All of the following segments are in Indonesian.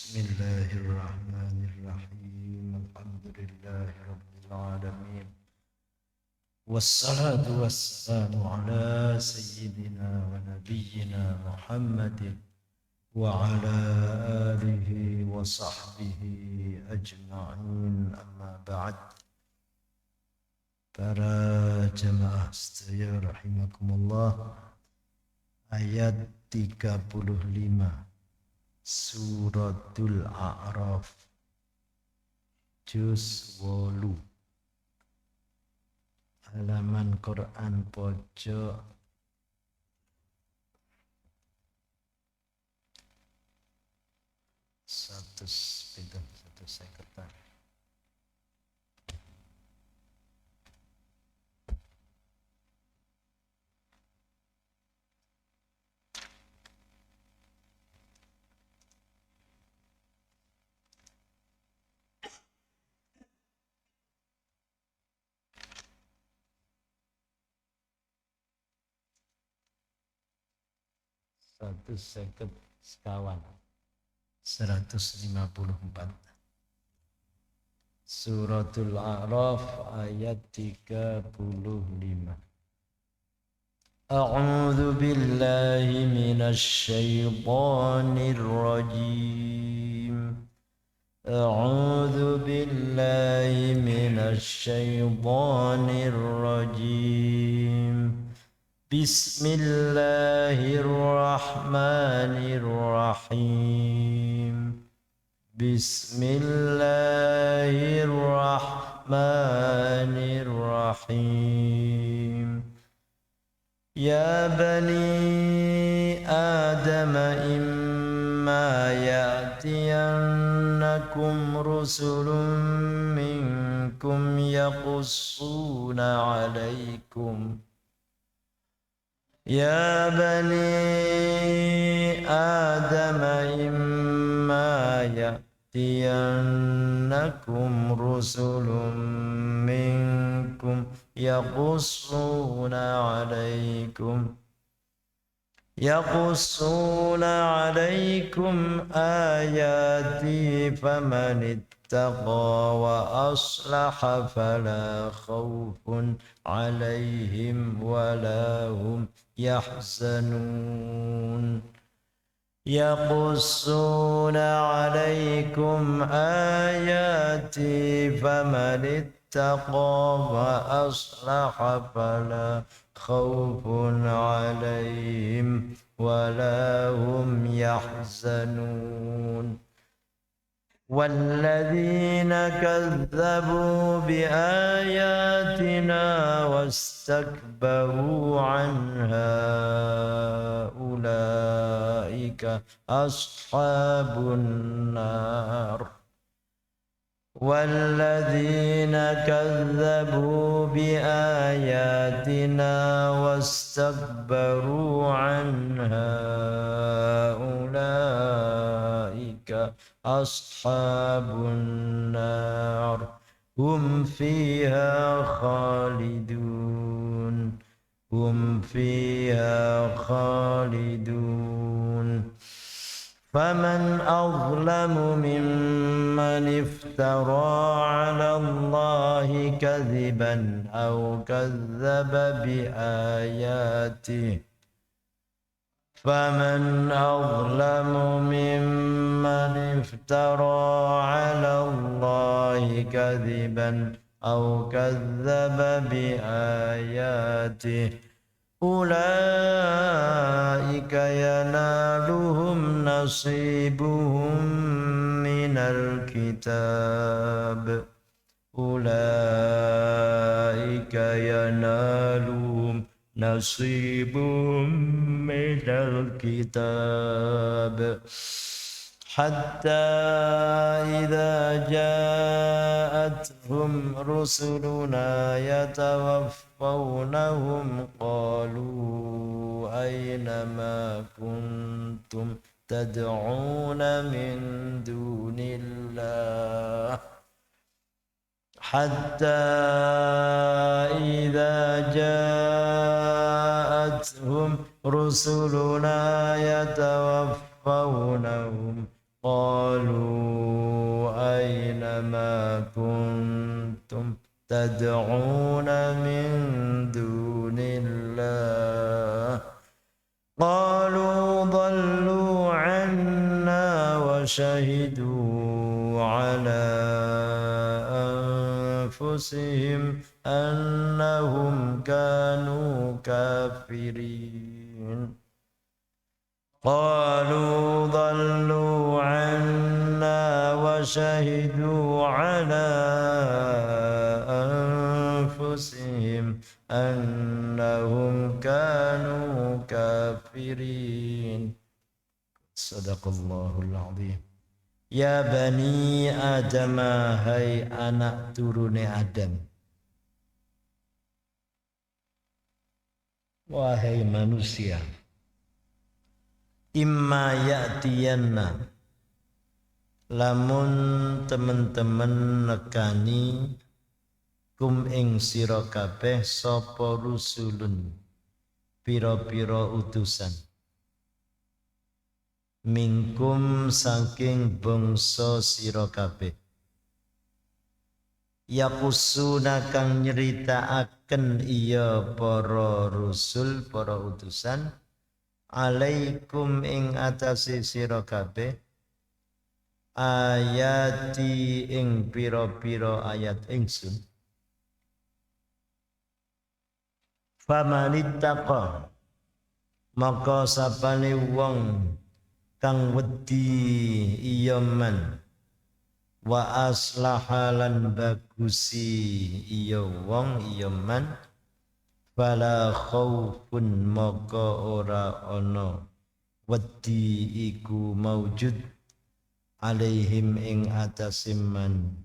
Bismillahirrahmanirrahim. Alhamdulillahirabbil alamin. Wassalatu wassalamu ala sayyidina wa nabiyyina Muhammadin wa ala alihi wa sahbihi ajma'in, amma ba'd. Para jamaah sekalian rahimakumullah, ayat 35 Suratul A'raf juz 8 halaman Quran pojok 150. Sekawan 154. Suratul A'raf ayat 35. A'udzu billahi minasy syaithanir rajim. A'udzu billahi minasy syaithanir rajim. Bismillahirrahmanirrahim. Bismillahirrahmanirrahim. Ya bani Adam imma ya'tiyannakum rusulun minkum yaqussuna 'alaikum Ya bani Adam imma ya'tiyannakum rusulun minkum yaqussuna 'alaikum ayati faman ittaqa wa aslaha fala khawfun 'alaihim wala hum يحزنون يقصون عليكم آياتي فمن اتقى وأصلح فلا خوف عليهم ولا هم يحزنون والذين كذبوا بآياتنا واستكبروا عنها أولئك أصحاب النار والذين كذبوا بآياتنا واستكبروا عنها أولئك أصحاب النار هم فيها خالدون فمن أظلم ممن افترى على الله كذبا أو كذب بآياته فمن أظلم ممن افترى على الله كذبا أو كذب بآياته أولئك ينالهم نصيبهم من الكتاب أولئك ينالهم نصيبهم من الكتاب حتى إذا جاءتهم رسلنا يتوفونهم قالوا أين ما كنتم تدعون من دون الله حتى إذا جاءتهم رسلنا يتوفونهم قالوا أينما كنتم تدعون من دون الله قالوا ضلوا عنا وشهدوا على أنفسهم أنهم كانوا كافرين قالوا ضلوا عنا وشهدوا على أنفسهم أنهم كانوا كافرين صدق الله العظيم. Ya bani Adam, hai anak turune Adam, wahai manusia, imma ya'tiyanna, lamun temen-temen nekani kum ing sira kabeh sapa rusulun pira-pira utusan mingkum saking bangsa sira kabeh yakusuna kang nyeritaaken iya para rusul para utusan alaikum ing atase sira kabeh ayati ing pira-pira ayat ingsun famanittaqa maka sapane wong kang wedi iya man wa aslahalan bagusi iya wong iya man fala khaufun maka ora ana wedi iku maujud alaihim ing atasim man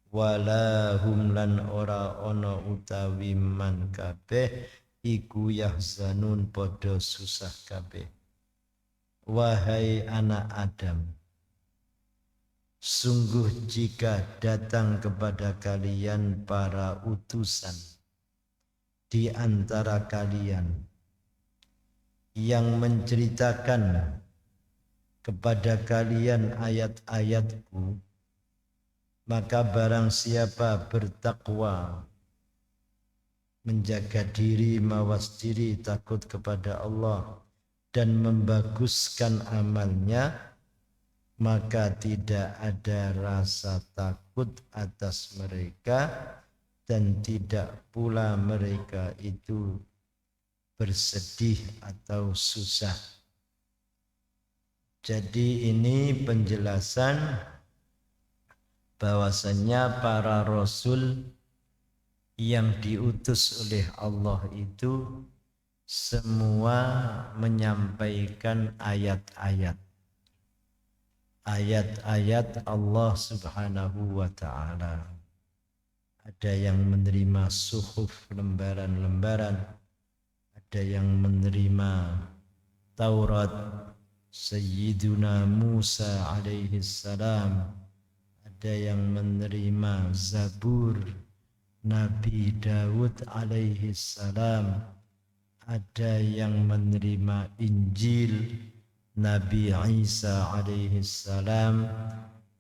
wala hum lan ora ana utawi man kabeh iku yahzanun padha susah kabeh. Wahai anak Adam, sungguh jika datang kepada kalian para utusan di antara kalian yang menceritakan kepada kalian ayat-ayatku, maka barang siapa bertakwa, menjaga diri, mawas diri, takut kepada Allah dan membaguskan amalnya, maka tidak ada rasa takut atas mereka dan tidak pula mereka itu bersedih atau susah. Jadi ini penjelasan bahwasanya para rasul yang diutus oleh Allah itu semua menyampaikan ayat-ayat Allah Subhanahu wa ta'ala. Ada yang menerima suhuf, lembaran-lembaran, ada yang menerima Taurat Sayyiduna Musa alaihi salam, ada yang menerima Zabur Nabi Daud alaihi salam, ada yang menerima Injil Nabi Isa alaihi salam.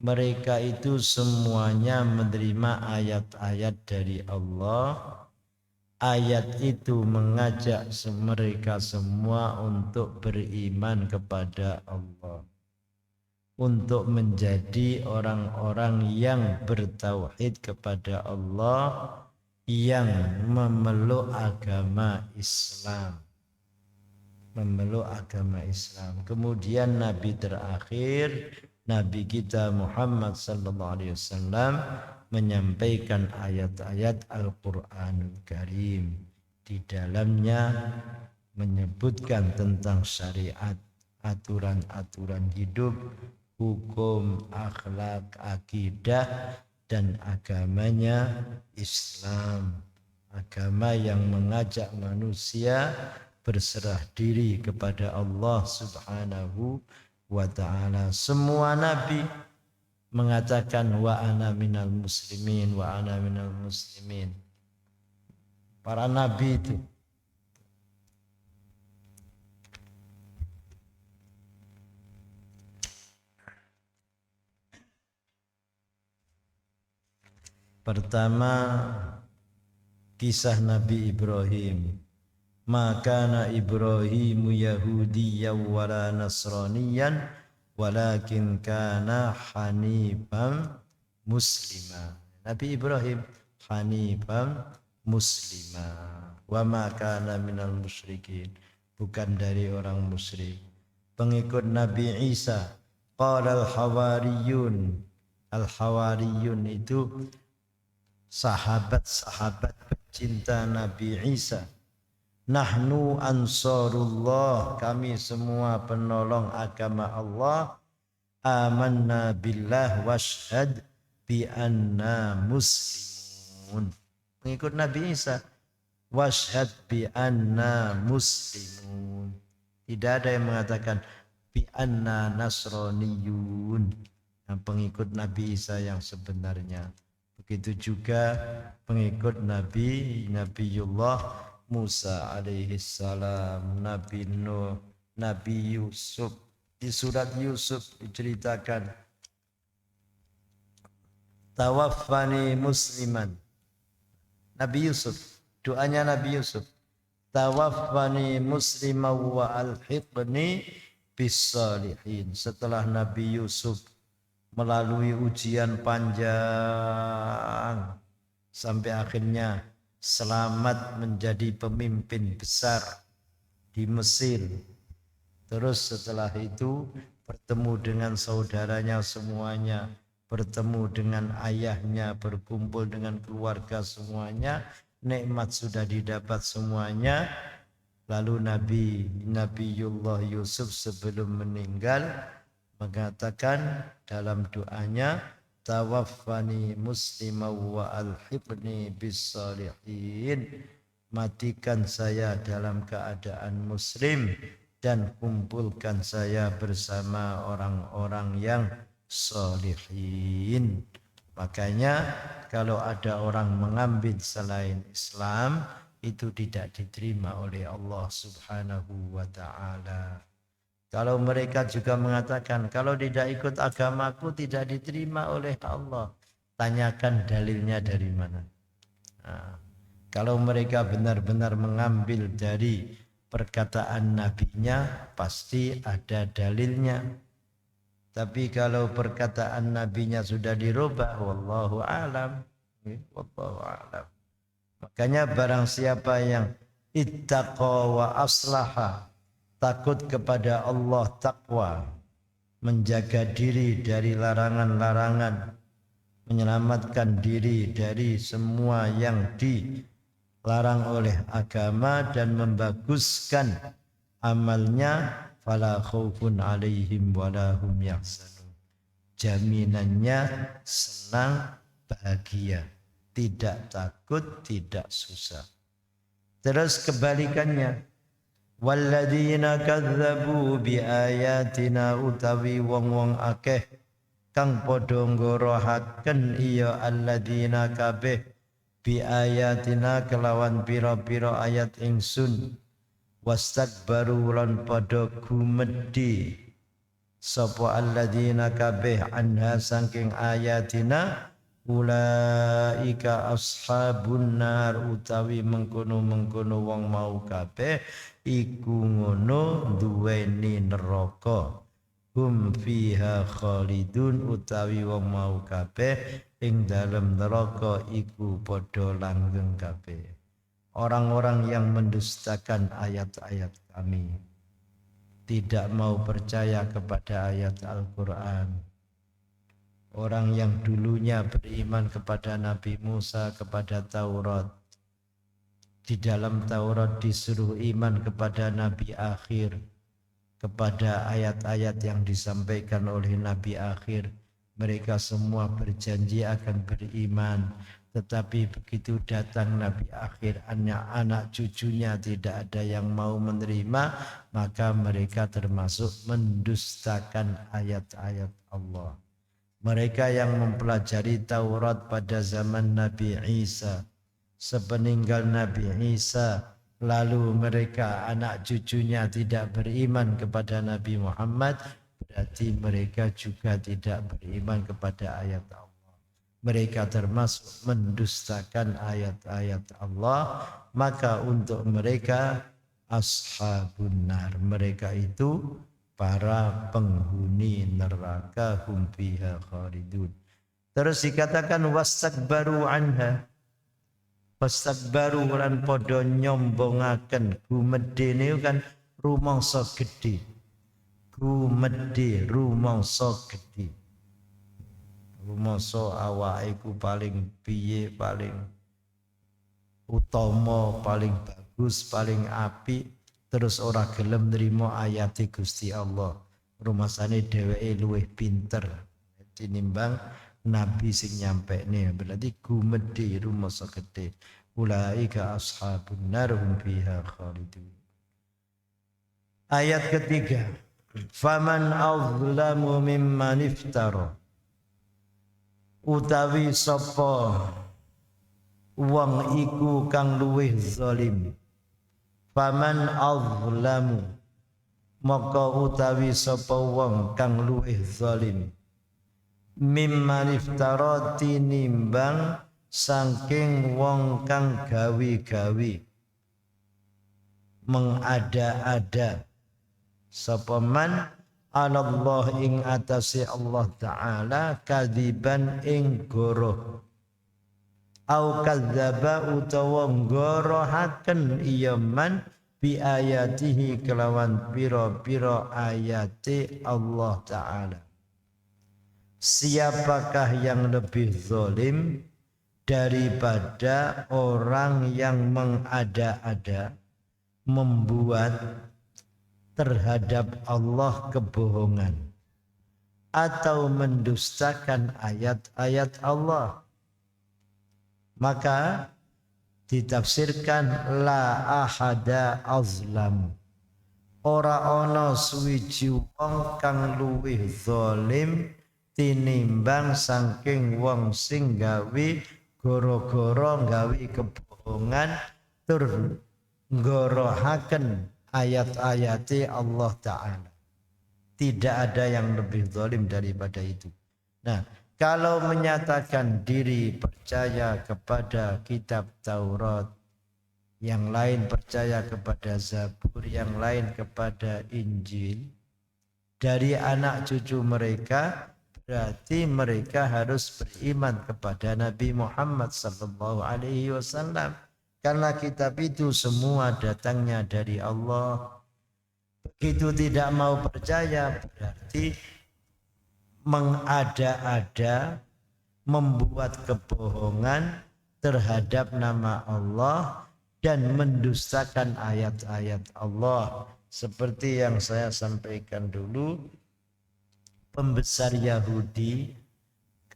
Mereka itu semuanya menerima ayat-ayat dari Allah. Ayat itu mengajak mereka semua untuk beriman kepada Allah, untuk menjadi orang-orang yang bertauhid kepada Allah, yang memeluk agama Islam. Kemudian Nabi terakhir, Nabi kita Muhammad sallallahu alaihi wasallam menyampaikan ayat-ayat Al-Qur'anul Karim. Di dalamnya menyebutkan tentang syariat, aturan-aturan hidup, hukum, akhlak, akidah, dan agamanya Islam. Agama yang mengajak manusia berserah diri kepada Allah Subhanahu wa ta'ala. Semua nabi mengatakan wa ana minal muslimin, wa ana minal muslimin. Para nabi itu Pertama, kisah Nabi Ibrahim. Maka Ibrahimu Yahudiyyan wala Nasraniyan walakin kana hanifan muslima. Nabi Ibrahim hanifan muslima. Wa ma kana minal musyrikin. Bukan dari orang musyrik. Pengikut Nabi Isa. Qala al-hawariyun. Al-hawariyun itu sahabat-sahabat pecinta Nabi Isa. Nahnu ansarullah, kami semua penolong agama Allah. Amanna billah washhad bi anna muslimun. Mengikut Nabi Isa, washhad bi anna muslimun. Tidak ada yang mengatakan bi anna nasraniyun, yang pengikut Nabi Isa yang sebenarnya. Begitu juga pengikut Nabiullah Musa alaihi salam, Nabi Nuh, Nabi Yusuf. Di surat Yusuf diceritakan tawaffani musliman. Nabi Yusuf, doanya Nabi Yusuf, tawaffani musliman wa alhiqni bis-salihin. Setelah Nabi Yusuf melalui ujian panjang sampai akhirnya selamat menjadi pemimpin besar di Mesir. Terus setelah itu bertemu dengan saudaranya semuanya, bertemu dengan ayahnya, berkumpul dengan keluarga semuanya, nikmat sudah didapat semuanya. Lalu Nabiullah Yusuf sebelum meninggal mengatakan dalam doanya, tawaffani muslimah wa alhiqni bis-salihin. Matikan saya dalam keadaan muslim dan kumpulkan saya bersama orang-orang yang salihin. Makanya kalau ada orang mengambil selain Islam, itu tidak diterima oleh Allah Subhanahu wa ta'ala. Kalau mereka juga mengatakan, kalau tidak ikut agamaku tidak diterima oleh Allah, tanyakan dalilnya dari mana. Nah, kalau mereka benar-benar mengambil dari perkataan nabinya, pasti ada dalilnya. Tapi kalau perkataan nabinya sudah dirubah, wallahu a'lam. Wallahu a'lam. Makanya barang siapa yang ittaqa wa aslaha, takut kepada Allah, takwa, menjaga diri dari larangan-larangan, menyelamatkan diri dari semua yang dilarang oleh agama dan membaguskan amalnya, fala khaufun alaihim wala hum yahzanun. Jaminannya senang, bahagia, tidak takut, tidak susah. Terus kebalikannya, walladzina kadzdzabu biayatina, utawi wong-wong akeh kang padha ngorohaken iya alladzina kabeh biayatina kelawan pira-pira ayat ingsun, wastakbaru lan padha gumedhi sapa alladzina kabeh anha saking ayatina, ulaika ashabun nar, utawi mengkono-mengkono wong mau kabeh iku ngono duweni neraka. Hum fiha khalidun, utawi wong mau kabeh ing dalem neraka iku padha langgeng kabeh. Orang-orang yang mendustakan ayat-ayat kami, tidak mau percaya kepada ayat Al-Quran. Orang yang dulunya beriman kepada Nabi Musa, kepada Taurat. Di dalam Taurat disuruh iman kepada Nabi akhir, kepada ayat-ayat yang disampaikan oleh Nabi akhir. Mereka semua berjanji akan beriman. Tetapi begitu datang Nabi akhir, anak cucunya tidak ada yang mau menerima, maka mereka termasuk mendustakan ayat-ayat Allah. Mereka yang mempelajari Taurat pada zaman Nabi Isa, sepeninggal Nabi Isa, lalu mereka anak cucunya tidak beriman kepada Nabi Muhammad, berarti mereka juga tidak beriman kepada ayat Allah. mereka termasuk mendustakan ayat-ayat Allah, maka untuk mereka ashabun nar, mereka itu para penghuni neraka, hum fiha khalidun. Terus dikatakan wastakbaru anha, wastakbaru lan padha nyombongaken. Gumedhe niku kan rumangsa gedhe, gumedhe rumangsa gedhe, rumangsa awake iku paling piye, paling utama, paling bagus, paling apik, terus ora gelem nrimo ayate Gusti Allah. Rumasane dheweke luwih pinter tinimbang nabi sing nyampekne, berarti gumedhe rumangsa gedhe. Ulaika ashabun nar hum fiha khalidun. Ayat ketiga, faman azlamu mimman iftara, utawi sapa wong iku kang luwih zalim. Faman azlamu, maka utawi sapa wong kang luwih zalim. Mimman iftara, tinimbang saking wong kang gawi-gawi mengada-ada. Sapa man Allah ing atase Allah Ta'ala kadiban ing goroh, au kadzaba utawa ngorohaken iya man bi ayatihi kelawan pira-pira ayate Allah Ta'ala. Siapakah yang lebih zalim daripada orang yang mengada-ada, membuat terhadap Allah kebohongan atau mendustakan ayat-ayat Allah? Maka ditafsirkan la ahada azlam, ora ana suwiji wong kang luwih zalim tinimbang saking wong sing gawe gara-gara gawe kebohongan tur nggorohaken ayat-ayate Allah Ta'ala. Tidak ada yang lebih zalim daripada itu. Nah, kalau menyatakan diri percaya kepada kitab Taurat, yang lain percaya kepada Zabur, yang lain kepada Injil, dari anak cucu mereka, berarti mereka harus beriman kepada Nabi Muhammad SAW. Karena kitab itu semua datangnya dari Allah. Begitu tidak mau percaya, berarti mengada-ada, membuat kebohongan terhadap nama Allah dan mendustakan ayat-ayat Allah. Seperti yang saya sampaikan dulu, pembesar Yahudi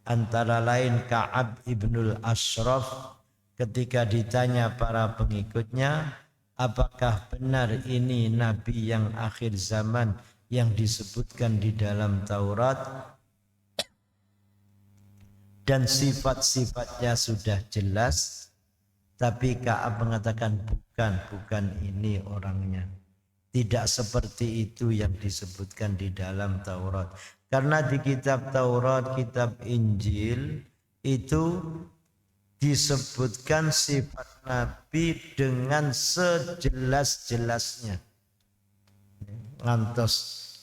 antara lain Ka'ab ibnul Ashraf, ketika ditanya para pengikutnya, apakah benar ini Nabi yang akhir zaman yang disebutkan di dalam Taurat dan sifat-sifatnya sudah jelas? Tapi Ka'ab mengatakan bukan ini orangnya. Tidak seperti itu yang disebutkan di dalam Taurat. Karena di kitab Taurat, kitab Injil itu disebutkan sifat Nabi dengan sejelas-jelasnya. Ngantos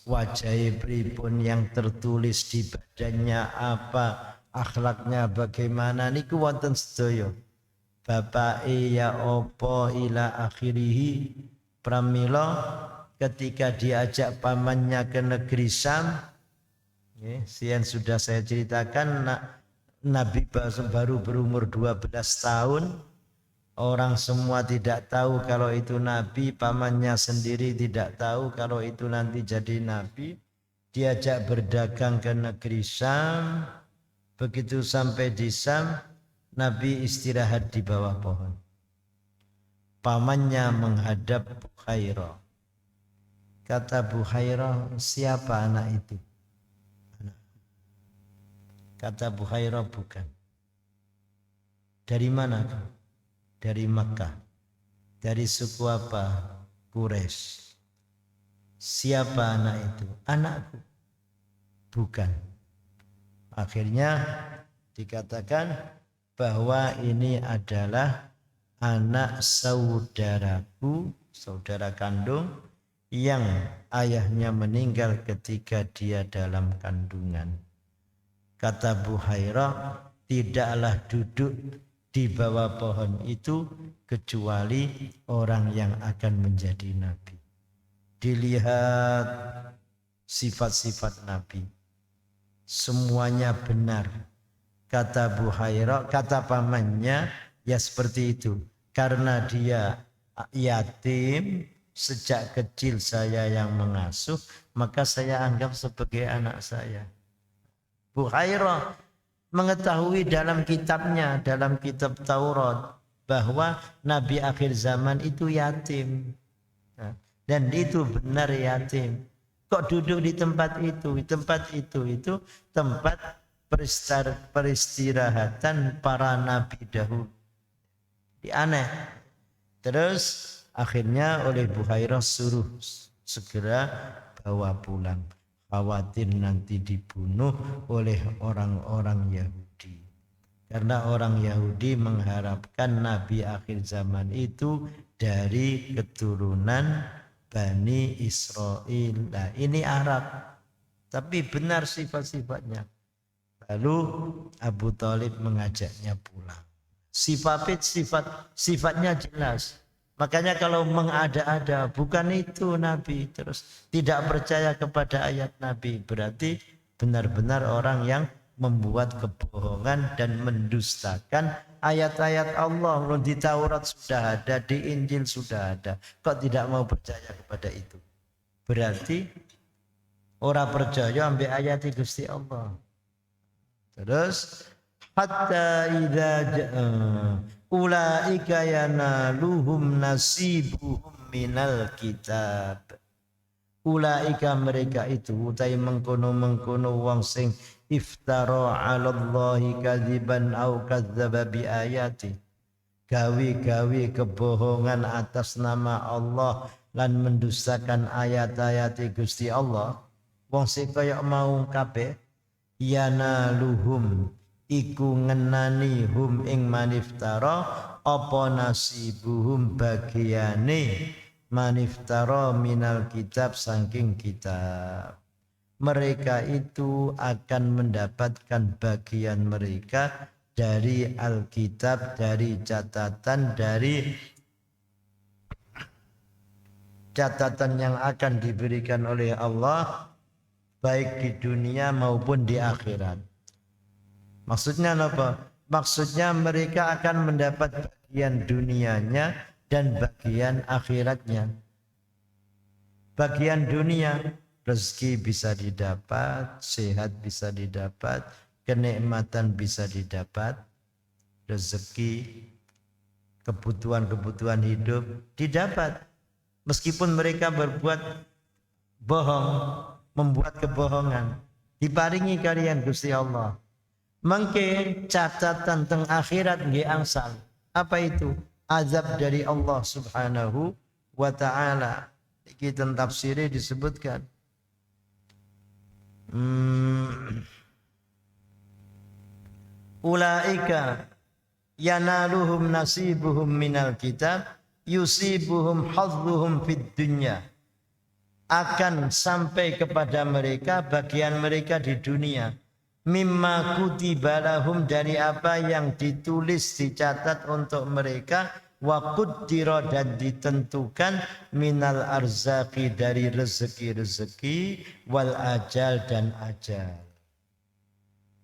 wajah pripun yang tertulis di badannya apa, akhlaknya bagaimana, niku wonten sedaya. Bapak ya opo ila akhirihi, pramila ketika diajak pamannya ke negeri Syam, sian sudah saya ceritakan, Nabi baru berumur 12 tahun. Orang semua tidak tahu kalau itu Nabi, pamannya sendiri tidak tahu kalau itu nanti jadi Nabi. Diajak berdagang ke negeri Syam. Begitu sampai di Syam, Nabi istirahat di bawah pohon. Pamannya menghadap Bukhairah. Kata Bukhairah, siapa anak itu? Kata Bukhairah, bukan. Dari mana kau? Dari Makkah. Dari suku apa? Quraisy. Siapa anak itu? Anakku. Bukan. Akhirnya Dikatakan bahwa ini adalah anak saudaraku, saudara kandung yang ayahnya meninggal ketika dia dalam kandungan. Kata Buhairah, tidaklah duduk di bawah pohon itu kecuali orang yang akan menjadi nabi. Dilihat sifat-sifat nabi, semuanya benar. Kata Buhairah, kata pamannya, ya seperti itu. Karena dia yatim, sejak kecil saya yang mengasuh, maka saya anggap sebagai anak saya. Buhairah mengetahui dalam kitabnya, dalam kitab Taurat, bahwa Nabi akhir zaman itu yatim. Dan itu benar yatim. Kok duduk di tempat itu? Di tempat itu tempat peristirahatan para nabi dahulu. Aneh. Terus akhirnya oleh Buhairah suruh segera bawa pulang. Khawatir nanti dibunuh oleh orang-orang Yahudi. Karena orang Yahudi mengharapkan nabi akhir zaman itu dari keturunan Bani Israel. Nah, ini Arab. Tapi benar sifat-sifatnya. Lalu Abu Thalib mengajaknya pulang. Sifatnya jelas. Makanya kalau mengada-ada, bukan itu Nabi, terus tidak percaya kepada ayat Nabi, berarti benar-benar orang yang membuat kebohongan dan mendustakan ayat-ayat Allah. Di Taurat sudah ada, di Injil sudah ada, kok tidak mau percaya kepada itu? Berarti orang percaya ambil ayat Gusti Allah. Terus hatta idza ulaika yanaluhum nasibuhum minal kitab. Ulaika mereka itu utai mengkono wong sing iftara 'ala Allahi kadziban au kadzdzaba bi ayati. Gawi kebohongan atas nama Allah lan mendustakan ayat-ayat Gusti Allah. Wong sing kaya mau kabeh yanaluhum iku ngenani hum ing maniftara apa nasibuhum bagiane maniftara minal kitab saking kitab. Mereka itu akan mendapatkan bagian mereka dari Alkitab, dari catatan yang akan diberikan oleh Allah baik di dunia maupun di akhirat. Maksudnya apa? Maksudnya mereka akan mendapat bagian dunianya dan bagian akhiratnya. Bagian dunia, rezeki bisa didapat, sehat bisa didapat, kenikmatan bisa didapat, rezeki, kebutuhan hidup didapat. Meskipun mereka berbuat bohong, membuat kebohongan, diparingi kalian Gusti Allah. Mungkin catatan teng akhirat nggih angsal. Apa itu? Azab dari Allah Subhanahu wa taala. Iki tafsirnya disebutkan. Ulaika yanaluhum nasibuhum minal kitab yusibuhum hadzuhum fid dunya. Akan sampai kepada mereka bagian mereka di dunia. Mimma kutiba lahum, dari apa yang ditulis dicatat untuk mereka, wa qaddara, dan ditentukan, minal arzaqi, dari rezeki-rezeki, wal ajal, dan ajal.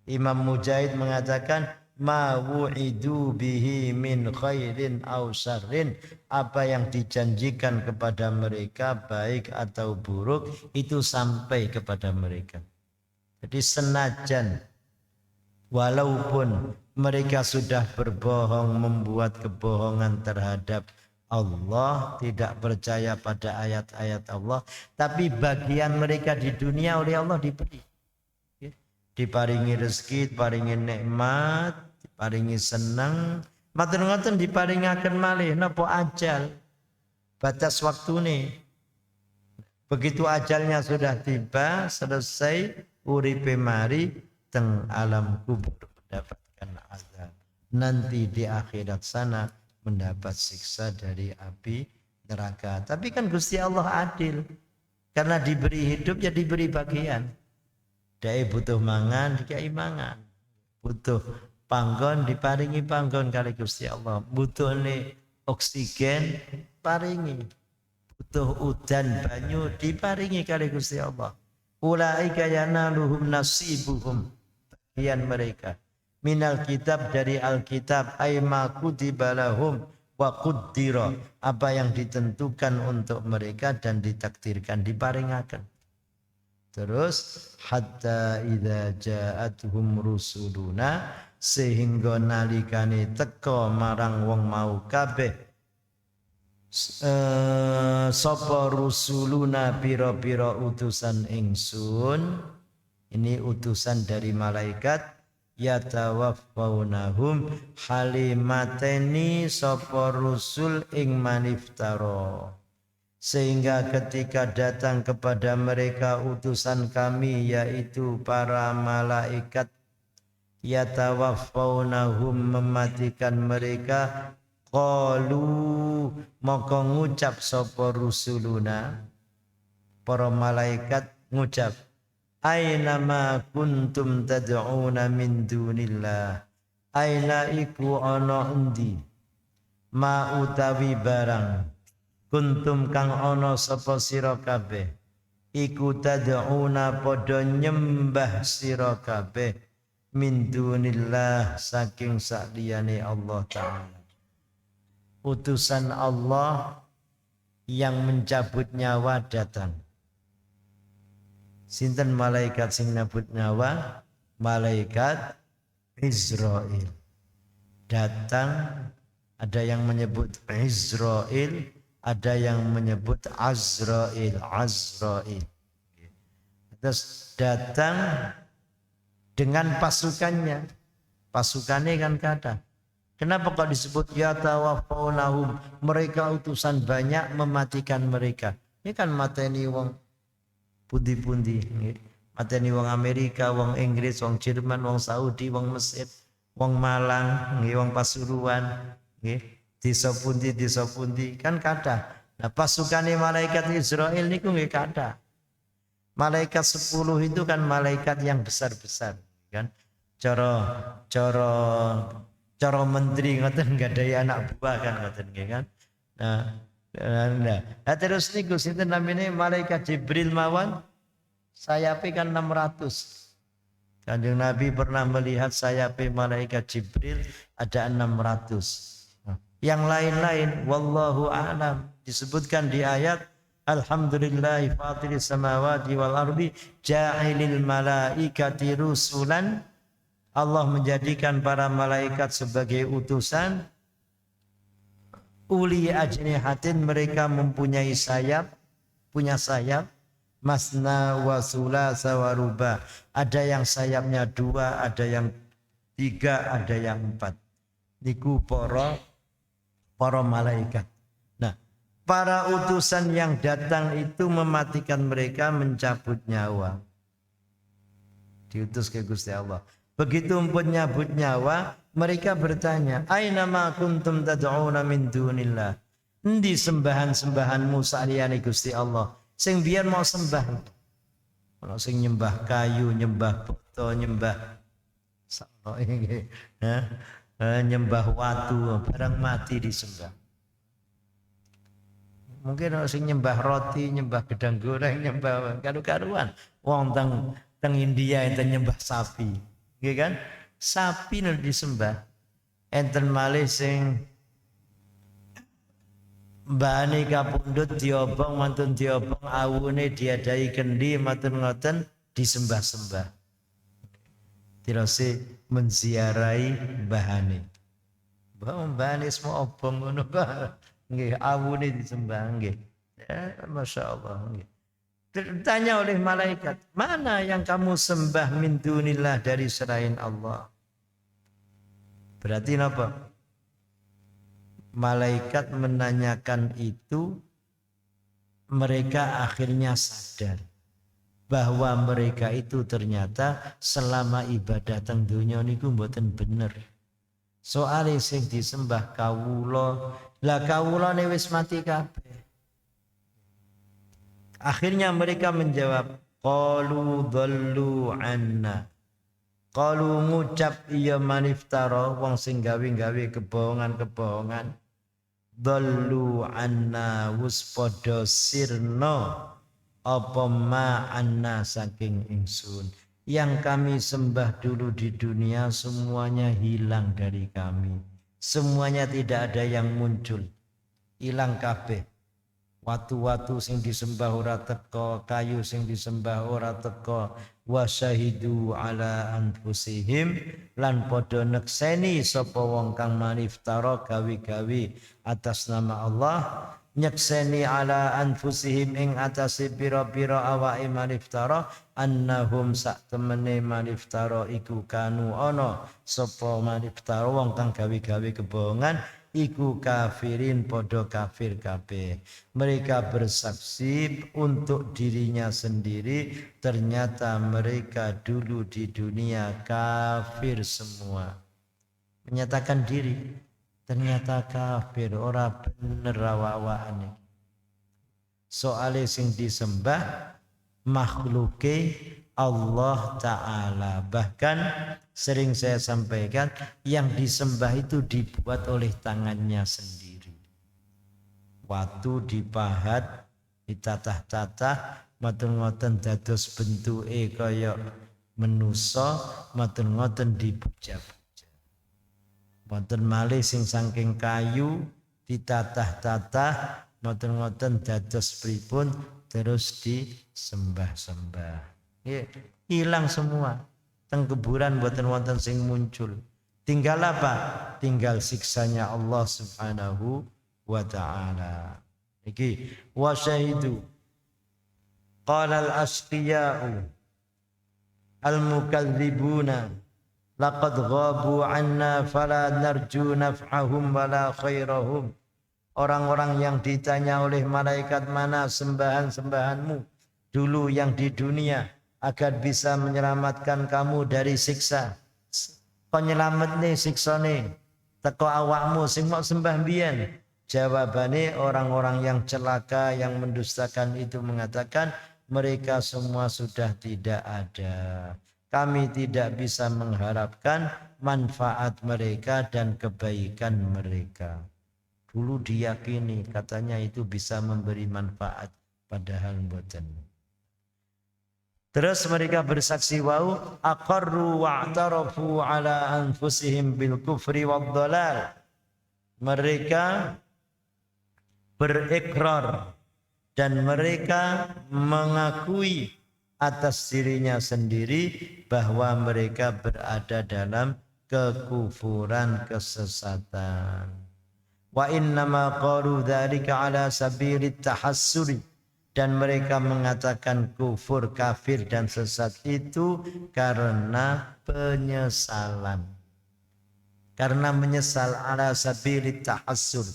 Imam Mujahid mengatakan ma wu'idu bihi min khairin aw syarrin, apa yang dijanjikan kepada mereka baik atau buruk itu sampai kepada mereka. Jadi senajan walaupun mereka sudah berbohong, membuat kebohongan terhadap Allah, tidak percaya pada ayat-ayat Allah, tapi bagian mereka di dunia oleh Allah diberi. Diparingi rezeki, diparingi nikmat, diparingi senang, matur-matur diparingaken malih napa ajal. Batas waktu nih. Begitu ajalnya sudah tiba, selesai uripe mari teng alam kubur mendapatkan azab. Nanti di akhirat sana mendapat siksa dari api neraka. Tapi kan Gusti Allah adil. Karena diberi hidup ya diberi bagian. Dia butuh mangan, dikai mangan. Butuh panggon, diparingi panggon kali Gusti Allah. Butuh nih oksigen, paringi. Butuh udan banyu, diparingi kali Gusti Allah. Ulaika yanaluhum nasibuhum, bagian mereka. Minal kitab, dari Alkitab, aima kutiba lahum wa quddira, apa yang ditentukan untuk mereka dan ditakdirkan, diparingaken. Terus hatta idza ja'atuhum rusuluna, sehingga nalikane teka marang wong mau kabeh sapa rusuluna pira-pira utusan ingsun, ini utusan dari malaikat, yatawaffawnahum halimateni sapa rusul ing maniftaro, sehingga ketika datang kepada mereka utusan kami yaitu para malaikat, yatawaffawnahum mematikan mereka, qalu maka ngucap sapa rusuluna, para malaikat ngucap, aina ma kuntum tad'una min dunillah, aina iku ana endi, ma utawi barang, kuntum kang ana sapa sira kabeh, iku tad'una padha nyembah sira kabeh, min dunillah saking saliyane Allah Ta'ala. Utusan Allah yang mencabut nyawa datang. Sinten malaikat sing nyabut nyawa? Malaikat Israel. Datang, ada yang menyebut Israel, ada yang menyebut Azrail. Terus datang dengan pasukannya. Pasukannya kan kata. Kenapa kok disebut yatawaffawnahum? Mereka utusan banyak mematikan mereka. Ini kan mateni wong pundi-pundi. Mateni wong Amerika, wong Inggris, wong Jerman, wong Saudi, wong Mesir, wong Malang, wong Pasuruan, desa pundi kan kata. Nah, pasukannya malaikat Israel niku nggih kata. Malaikat 10 itu kan malaikat yang besar-besar, kan? Cara menteri ngoten gadai anak buah kan ngoten nggih kan. Nah, terus niku sinten namine malaikat Jibril mawon sayape kan 600. Kanjeng Nabi pernah melihat sayape malaikat Jibril ada 600. Yang lain-lain wallahu a'lam, disebutkan di ayat alhamdulillahi fatiris samawati wal ardi ja'ilil malaikati rusulan, Allah menjadikan para malaikat sebagai utusan, uli ajnihatin, mereka mempunyai sayap, punya sayap, masna wa sulasa wa ruba, ada yang sayapnya 2, ada yang 3, ada yang 4. Niku para malaikat. Nah, para utusan yang datang itu mematikan mereka, mencabut nyawa. Diutus ke Gusti Allah. Begitu pun nyabut nyawa, mereka bertanya, aina ma kuntum tad'una min dunillah, endi sembahan-sembahanmu saliyane Gusti Allah sing biyen mau sembah. Ono sing nyembah kayu, nyembah bata, nyembah sapa iki, nyembah watu, barang mati disembah. Mungkin ono sing nyembah roti, nyembah gedang goreng, nyembah karu-karuan. Wong teng India enten nyembah sapi. Nggih kan? Sapi nek disembah. Enten malih sing mbane kapundhut diobong, mantun diobong, awune diadai kendi, mantun ngoten disembah-sembah. Tirose menziarahi mbahane. Mbahane semua obong ngono Pak. Nggih, awune disembah nggih. Ya, masyaallah nggih. Ditanya oleh malaikat, mana yang kamu sembah min dunillah dari selain Allah? Berarti apa? Malaikat menanyakan itu, mereka akhirnya sadar bahwa mereka itu ternyata selama ibadah teng donya niku mboten bener. Soale sing disembah kawula, lah kawulane wis mati kabeh. Akhirnya mereka menjawab, qalu dhallu anna. Qalu ngucap iya maniftara wong sing gawe-gawe kebohongan-kebohongan. Dhallu anna wis padha sirna apa ma anna saking ingsun. Yang kami sembah dulu di dunia semuanya hilang dari kami. Semuanya tidak ada yang muncul. Hilang kabeh. Watu-watu sing disembah ora teka, kayu sing disembah ora teka, wasyahidu ala anfusihim lan padha nekseni sapa wong kang maniftara gawe-gawe atas nama Allah, nyekseni ala anfusihim ing atase pira-pira awake maniftara annahum sak temene maniftara iku kanu ana sapa maniftara wong kang gawe-gawe kebohongan iku kafirin podo kafir kabeh. Mereka bersaksi untuk dirinya sendiri, ternyata mereka dulu di dunia kafir semua. Menyatakan diri, ternyata kafir, ora bener awak-awakane. Soale sing disembah makhluke Allah Ta'ala. Bahkan sering saya sampaikan yang disembah itu dibuat oleh tangannya sendiri. Watu dipahat, ditatah-tatah, maten-ngoten dados bentuke kaya menusa, maten-ngoten dipuja-puja. Maten malih sing saking kayu ditatah-tatah, maten-ngoten dados pripun terus disembah-sembah. Hilang semua. Teng kuburan mboten wonten sing muncul. Tinggal apa? Tinggal siksanya Allah Subhanahu wa ta'ala. Iki wa syahidu qala al-asqiya'u al-mukadzibuna laqad ghabu 'anna fala narju naf'ahum wala khairahum. Orang-orang yang ditanya oleh malaikat, mana sembahan-sembahanmu dulu yang di dunia agar bisa menyelamatkan kamu dari siksa. Penyelamat nih siksa nih teko awakmu sing mau sembah biyen. Jawabane orang-orang yang celaka yang mendustakan itu mengatakan mereka semua sudah tidak ada. Kami tidak bisa mengharapkan manfaat mereka dan kebaikan mereka. Dulu diyakini katanya itu bisa memberi manfaat, padahal mboten. Terus mereka bersaksi wau aqarru wa'tarafu ala anfusihim bil kufri wad dhalal. Mereka berikrar dan mereka mengakui atas dirinya sendiri bahwa mereka berada dalam kekufuran, kesesatan. Wa innama qalu dzalika ala sabilit tahassuri. Dan mereka mengatakan kufur, kafir dan sesat itu karena penyesalan. Karena menyesal ala sabilit tahassur.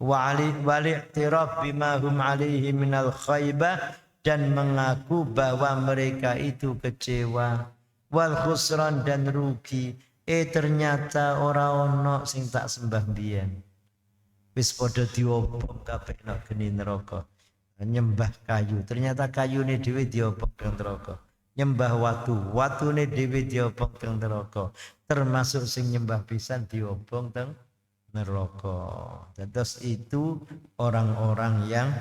Wa wal-i'tiraf bima hum alaihi minal khaybah. Dan mengaku bahwa mereka itu kecewa. Wal khusran dan rugi. Ternyata ora ono sing tak sembah biyen. Wis padha diobong kabeh nek geni neraka. Nyembah kayu, ternyata kayu ini dhewe diobong teng neraka. Nyembah watu ini dhewe diobong teng neraka. Termasuk sing nyembah pisan diobong teng neraka. Terus itu orang-orang yang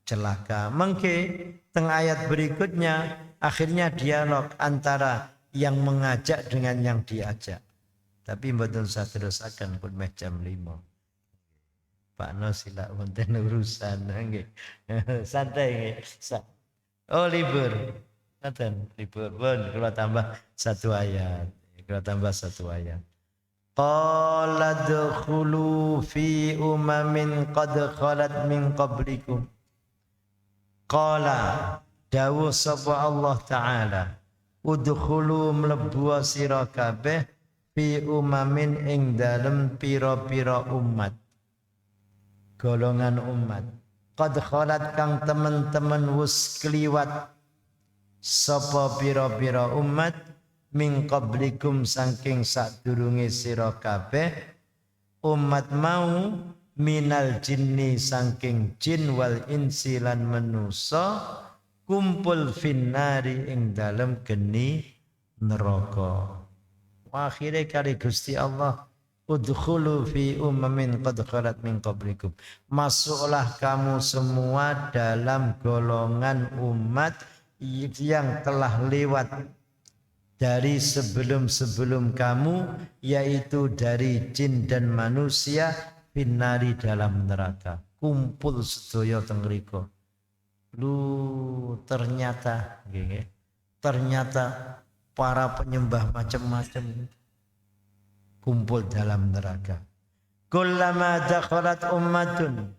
celaka. Mengke teng ayat berikutnya akhirnya dialog antara yang mengajak dengan yang diajak. Tapi mboten usah terusaken pun meh jam 5. Pak No sila wonten urusan nggih. Santai nggih. Oh libur. Ngoten, libur pun kula tambah satu ayat. Kula tambah satu ayat. Qala dkhulu fi umamin qad khalat min qablikum. Qala dawuh sapa Allah Ta'ala. Udkhulu mlebu sira kabeh fi umamin ing dalem pira-pira umat. Golongan umat qad khalat kang temen-temen wis kliwat sapa pira-pira umat min qablikum saking sadurunge sira kabeh umat mau minal jinni saking jin wal insi lan manusa kumpul finnari ing dalem geni neraka. Akhire kali Gusti Allah udkhulu fi ummin qad khalat min qablikum. Masuklah kamu semua dalam golongan umat yang telah lewat dari sebelum-sebelum kamu, yaitu dari jin dan manusia finnari dalam neraka. Kumpul sedaya teng mriku. Lu ternyata para penyembah macam-macam kumpul dalam neraka. Kullama dakhalat ummatun,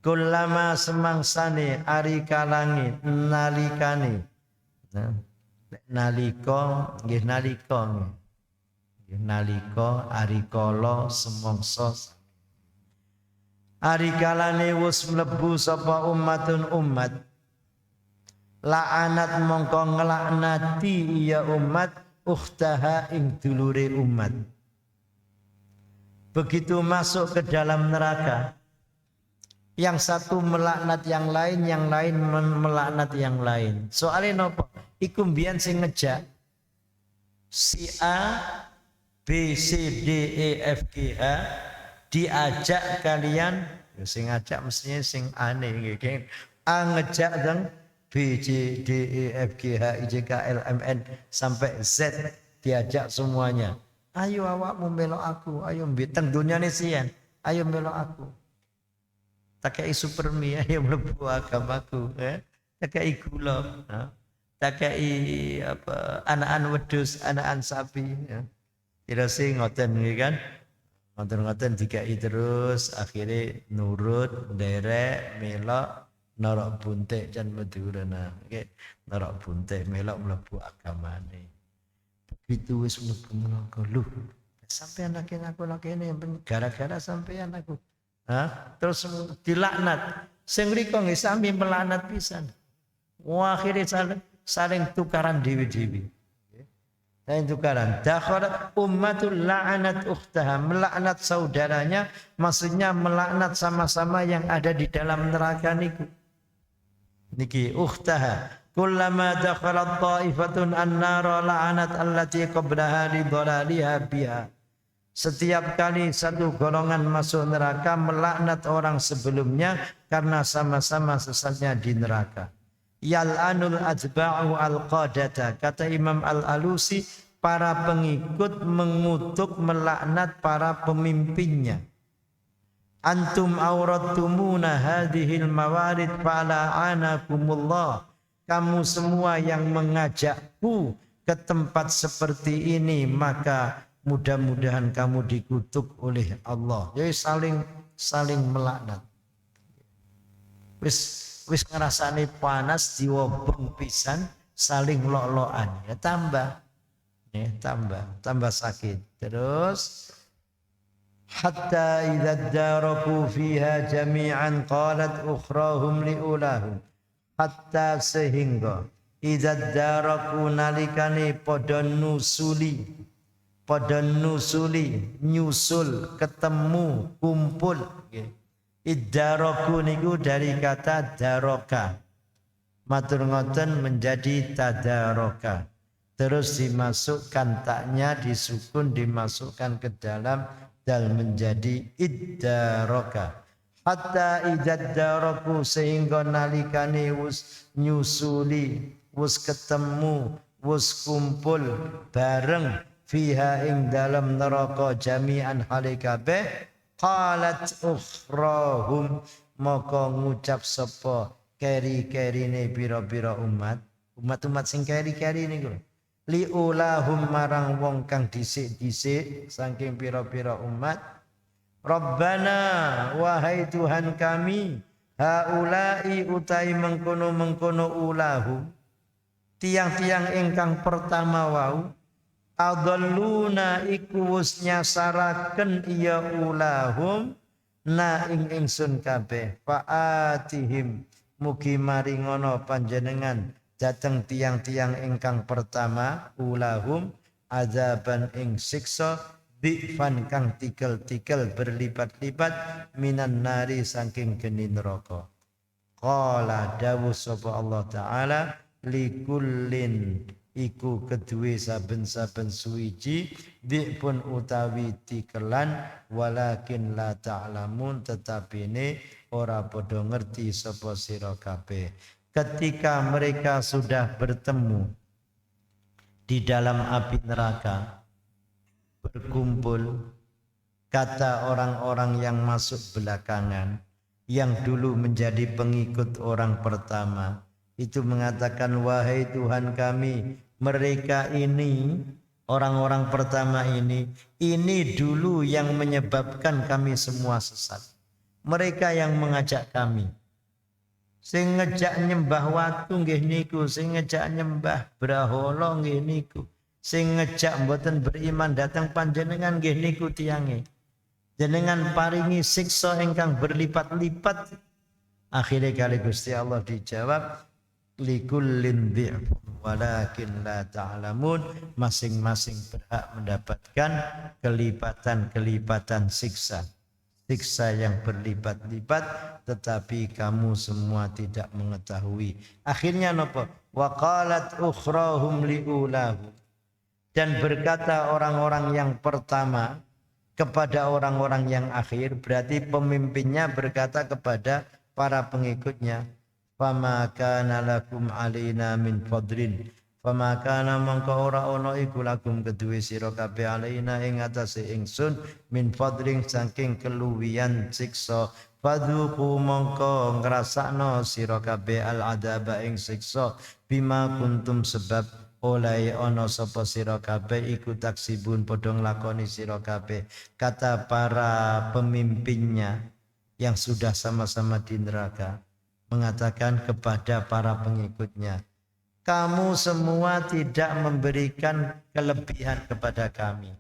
kullama semangsane ari kalangi nalikane. Nalika nggih nalika ari kala semangsa ari kalane wis mlebu sapa ummatun umat la'anat mongko nglaknati ya umat ukhtaha ing dulure umat. Begitu masuk ke dalam neraka, yang satu melaknat yang lain melaknat yang lain. Soalnya nopo? Iku mbiyen sing ngejak si A, B, C, D, E, F, G, H diajak kalian, sing ngajak mestinya sing aneh nggih. A ngejak dong B, C, D, E, F, G, H, I, J, K, L, M, N sampai Z diajak semuanya. Ayo awakmu melok aku, ayo mbiteng dunyane sian, ayo melok aku. Tak kei supermi, ayo mlebu agamaku, tak kei gula, tak kei apa anakan wedhus, anakan sapi, Tidak sih ngoten kan, ngoten dikai terus, akhirnya nurut, derek, melok, norok buntek jan medurana, norok buntek melok mlebu agamane. Begitu wis mlebu neraka, lho, sampean aku lakene gara-gara sampean aku. Terus dilaknat. Sing rika nggih sami melaknat pisan. Wah, akhirnya saling tukaran dewi-dewi. Saling tukaran. Dakhala ummatul la'anat ukhtaha, melaknat saudaranya, maksudnya melaknat sama-sama yang ada di dalam neraka niku. Niki ukhtaha. Kullama dakhalat ta'ifatun an-nara la'anat allati qablaha li dhalaliha biha. Setiap kali satu golongan masuk neraka melaknat orang sebelumnya karena sama-sama sesatnya di neraka. Yal'anul ajba'u al-qadata. Kata Imam Al-Alusi, para pengikut mengutuk melaknat para pemimpinnya. Antum aurattumuna hadhil mawarid fala anakumullah. Kamu semua yang mengajakku ke tempat seperti ini, maka mudah-mudahan kamu dikutuk oleh Allah. Jadi saling melaknat. Wis ngerasane panas diwobong pisan, saling lok-lokan. Ya tambah sakit. Terus hatta idza daraku fiha jami'an qalat ukhrahum liulahum. Hatta sehingga idza daraku nalikane padha nyusul, ketemu, kumpul. Iddaraku niku dari kata daroka. Matur ngoten menjadi tadaroka. Terus dimasukkan taknya, disukun, dimasukkan ke dalam dal menjadi iddaroka. Hatta iddaraku sehingga nalikane wus nyusuli, wus ketemu, wus kumpul bareng fiha ing dalam neraka jami'an halikabe qalat ukhrahum maka ngucap sapa keri-kerine pira-pira umat sing keri-keri niku liulahum marang wong kang dhisik-dhisik saking pira-pira umat Rabbana wahai Tuhan kami haulai utai mengkono-mengkono ulahu tiang-tiang ingkang pertama wau adalluna iku wis nyasaraken iya ulahum na ingsun kabeh faatihim mugi maringono panjenengan dateng tiang-tiang ingkang pertama ulahum azaban ing siksa bi'fan kang tikel-tikel berlipat-lipat minan nari saking geni neraka. Qala dawuh sapa Allah taala likullin iku kedue saben-saben suwiji pun utawi tikelan walakin la ta'lamun tetapine ora padha ngerti sapa sira kabeh. Ketika mereka sudah bertemu di dalam api neraka berkumpul, kata orang-orang yang masuk belakangan yang dulu menjadi pengikut orang pertama itu mengatakan, wahai Tuhan kami, mereka ini orang-orang pertama ini dulu yang menyebabkan kami semua sesat. Mereka yang mengajak kami, sing ngejak nyembah watu nggih niku, sing ngejak nyembah brahala nggih niku, sing ngejak mboten beriman datang panjenengan nggih niku tiange. Jenengan paringi siksa ingkang berlipat-lipat. Akhirnya kali Gusti Allah dijawab likullin dhi'fun walakin la ta'lamun, masing-masing berhak mendapatkan kelipatan-kelipatan siksa yang berlipat-lipat, tetapi kamu semua tidak mengetahui. Akhirnya napa? Wa qalat ukhrahum liulahu, dan berkata orang-orang yang pertama kepada orang-orang yang akhir, berarti pemimpinnya berkata kepada para pengikutnya, fama kana lakum alaina min fadlin, fama kana mangka ora ana iku lakum kedue sira kabeh alaina ing atase ingsun min fadlin saking keluwian siksa, fadzuqu mangka ngrasakno sira kabeh al adaba ing siksa bima kuntum sebab oleh ono sapa sira kabeh iku taksibun padha nglakoni sira kabeh. Kata para pemimpinnya yang sudah sama-sama di neraka mengatakan kepada para pengikutnya, kamu semua tidak memberikan kelebihan kepada kami,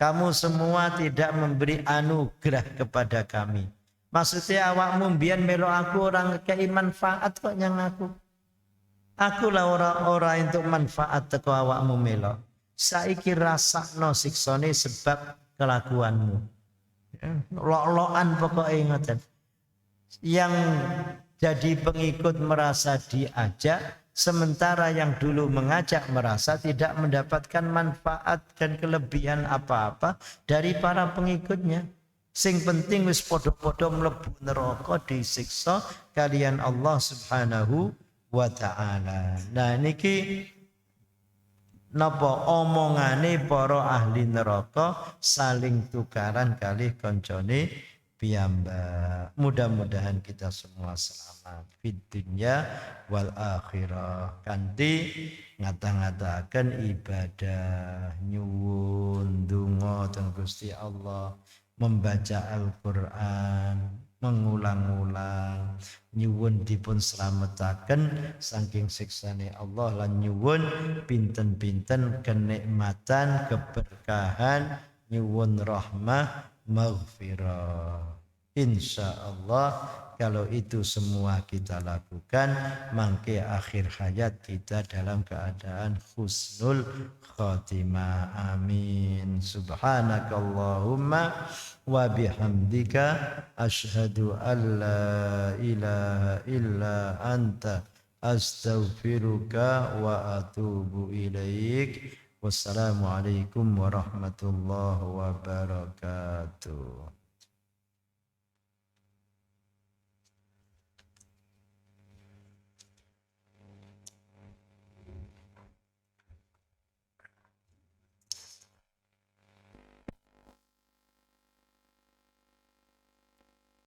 kamu semua tidak memberi anugerah kepada kami. Maksudnya awakmu mbiyen melo aku orang ngekei manfaat kok nyang aku lah ora untuk manfaat teko awakmu melo. Saiki rasakno siksane sebab kelakuanmu. Lok-lokan pokoke ngoten. Yang jadi pengikut merasa diajak, sementara yang dulu mengajak merasa tidak mendapatkan manfaat dan kelebihan apa-apa dari para pengikutnya. Sing penting wis podo-podo mlebu neraka disiksa kalian Allah Subhanahu wa ta'ala. Nah niki napa omongane para ahli neraka saling tukaran kalih koncone piyambak. Mudah-mudahan kita semua selamat fid dunya wal akhirah kanthi ngata-ngataken ibadah nyuwun donga teng Gusti Allah, membaca Al-Qur'an, mengulang-ulang, nyuwun dipun slametaken saking siksane Allah, lan nyuwun pinten-pinten kenikmatan, keberkahan, nyuwun rahmah, maghfirah. Insyaallah kalau itu semua kita lakukan, mangke akhir hayat kita dalam keadaan husnul khatimah. Amin. Subhanakallahumma wa bihamdika asyhadu an la ilaha illa anta astaghfiruka wa atubu ilaik. Wassalamualaikum warahmatullahi wabarakatuh.